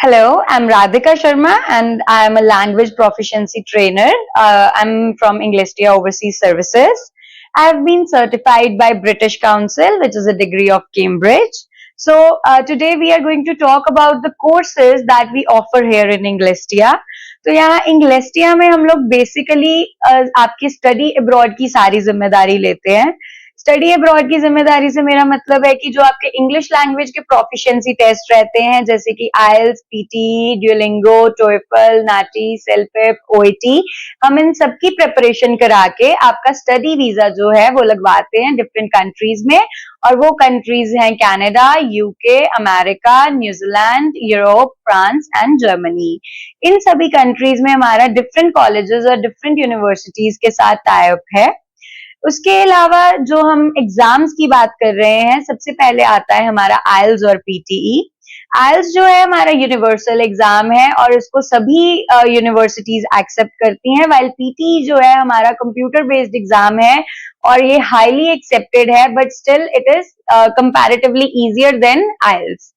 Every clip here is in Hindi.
Hello, I'm Radhika Sharma and I'm a language proficiency trainer. I'm from Inglistia Overseas Services. I've been certified by British Council, which is a degree of Cambridge. Today we are going to talk about the courses that we offer here in Inglistia. तो यहाँ इंग्लेस्टिया में हम लोग बेसिकली आपकी स्टडी अब्रॉड की सारी जिम्मेदारी लेते हैं। स्टडी अब्रॉड की जिम्मेदारी से मेरा मतलब है कि जो आपके इंग्लिश लैंग्वेज के प्रोफिशिएंसी टेस्ट रहते हैं जैसे कि आइल्स, पीटी, ड्यूलिंगो, टोएफल, नाटी, सेल्फिप, ओईटी, हम इन सब की प्रिपरेशन करा के आपका स्टडी वीजा जो है वो लगवाते हैं डिफरेंट कंट्रीज में। और वो कंट्रीज हैं Canada, UK, America, New Zealand, Europe, France and Germany. इन सभी कंट्रीज में हमारा डिफरेंट कॉलेजेस और डिफरेंट यूनिवर्सिटीज के साथ टाई अप है। उसके अलावा जो हम एग्जाम्स की बात कर रहे हैं, सबसे पहले आता है हमारा आइल्स और पीटीई। आइल्स जो है हमारा यूनिवर्सल एग्जाम है और इसको सभी यूनिवर्सिटीज एक्सेप्ट करती हैं, वाइल पीटीई जो है हमारा कंप्यूटर बेस्ड एग्जाम है और ये हाईली एक्सेप्टेड है, but still it is comparatively easier than IELTS.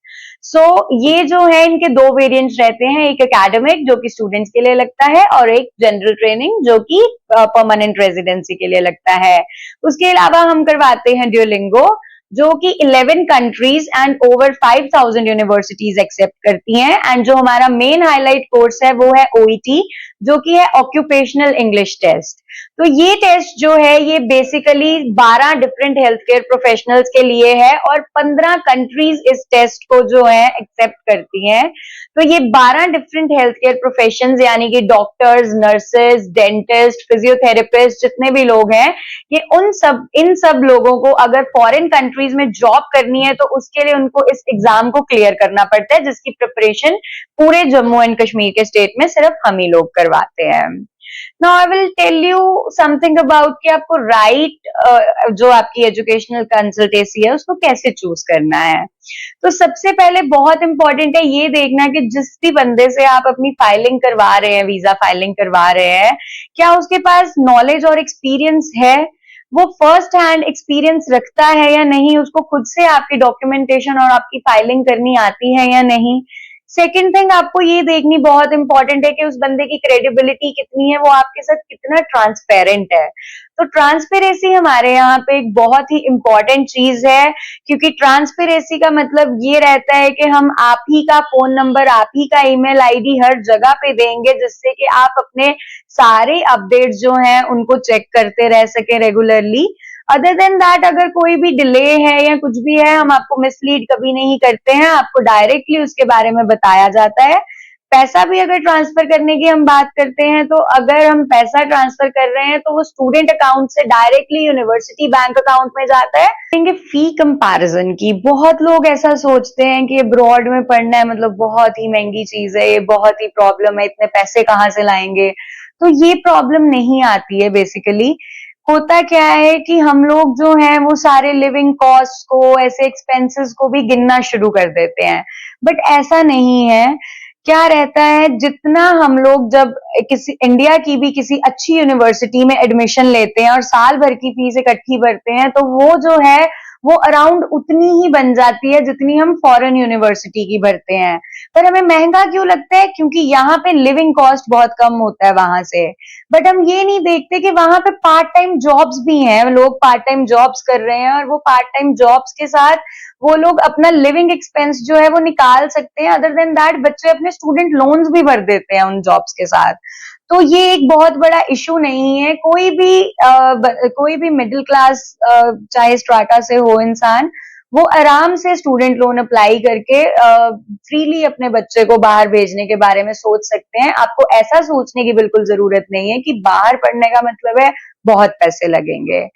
ये जो है इनके दो वेरिएंट्स रहते हैं, एक एकेडमिक जो कि स्टूडेंट्स के लिए लगता है और एक जनरल ट्रेनिंग जो कि परमानेंट रेजिडेंसी के लिए लगता है। उसके अलावा हम करवाते हैं ड्यूलिंगो जो कि 11 countries and over 5000 universities accept करती हैं। एंड जो हमारा मेन हाईलाइट कोर्स है वो है ओईटी जो कि है ऑक्यूपेशनल इंग्लिश टेस्ट। तो ये टेस्ट जो है ये basically 12 different health care professionals के लिए है और 15 कंट्रीज इस टेस्ट को जो है एक्सेप्ट करती हैं। तो ये 12 डिफरेंट हेल्थ केयर प्रोफेशंस यानी कि डॉक्टर्स, नर्सेज, डेंटिस्ट, फिजियोथेरेपिस्ट जितने भी लोग हैं, ये इन सब लोगों को अगर फॉरेन कंट्रीज में जॉब करनी है तो उसके लिए उनको इस एग्जाम को क्लियर करना पड़ता है, जिसकी प्रिपरेशन पूरे जम्मू एंड कश्मीर के स्टेट में सिर्फ हम ही लोग करवाते हैं। Now I will tell you something about कि आपको जो आपकी एजुकेशनल कंसल्टेंसी है उसको कैसे चूज करना है। तो सबसे पहले बहुत इंपॉर्टेंट है ये देखना कि जिस भी बंदे से आप अपनी फाइलिंग करवा रहे हैं, वीजा फाइलिंग करवा रहे हैं, क्या उसके पास नॉलेज और एक्सपीरियंस है, वो फर्स्ट हैंड एक्सपीरियंस रखता है या नहीं, उसको खुद से आपकी डॉक्यूमेंटेशन और आपकी फाइलिंग करनी आती है या नहीं। सेकेंड थिंग आपको ये देखनी बहुत इंपॉर्टेंट है कि उस बंदे की क्रेडिबिलिटी कितनी है, वो आपके साथ कितना ट्रांसपेरेंट है। तो ट्रांसपेरेंसी हमारे यहाँ पे एक बहुत ही इंपॉर्टेंट चीज है, क्योंकि ट्रांसपेरेंसी का मतलब ये रहता है कि हम आप ही का फोन नंबर, आप ही का ईमेल आईडी हर जगह पे देंगे, जिससे कि आप अपने सारे अपडेट्स जो हैं उनको चेक करते रह सके रेगुलरली। अदर देन दैट अगर कोई भी डिले है या कुछ भी है, हम आपको मिसलीड कभी नहीं करते हैं, आपको डायरेक्टली उसके बारे में बताया जाता है। पैसा भी अगर ट्रांसफर करने की हम बात करते हैं तो अगर हम पैसा ट्रांसफर कर रहे हैं तो वो स्टूडेंट अकाउंट से डायरेक्टली यूनिवर्सिटी बैंक अकाउंट में जाता है। फी कंपैरिजन की बहुत लोग ऐसा सोचते हैं कि अब्रॉड में पढ़ना है मतलब बहुत ही महंगी चीज है, ये बहुत ही प्रॉब्लम है, इतने पैसे कहाँ से लाएंगे। तो ये प्रॉब्लम नहीं आती है। बेसिकली होता क्या है कि हम लोग जो हैं वो सारे लिविंग कॉस्ट को, ऐसे एक्सपेंसेस को भी गिनना शुरू कर देते हैं, बट ऐसा नहीं है। क्या रहता है, जितना हम लोग जब किसी इंडिया की भी किसी अच्छी यूनिवर्सिटी में एडमिशन लेते हैं और साल भर की फीस इकट्ठी भरते हैं तो वो जो है वो अराउंड उतनी ही बन जाती है जितनी हम फॉरेन यूनिवर्सिटी की भरते हैं। पर हमें महंगा क्यों लगता है? क्योंकि यहाँ पे लिविंग कॉस्ट बहुत कम होता है वहां से। बट हम ये नहीं देखते कि वहां पे पार्ट टाइम जॉब्स भी हैं, लोग पार्ट टाइम जॉब्स कर रहे हैं और वो पार्ट टाइम जॉब्स के साथ वो लोग अपना लिविंग एक्सपेंस जो है वो निकाल सकते हैं। अदर देन दैट बच्चे अपने स्टूडेंट लोन्स भी भर देते हैं उन जॉब्स के साथ। तो ये एक बहुत बड़ा इशू नहीं है। कोई भी मिडिल क्लास चाहे स्ट्राटा से हो इंसान, वो आराम से स्टूडेंट लोन अप्लाई करके फ्रीली अपने बच्चे को बाहर भेजने के बारे में सोच सकते हैं। आपको ऐसा सोचने की बिल्कुल जरूरत नहीं है कि बाहर पढ़ने का मतलब है बहुत पैसे लगेंगे।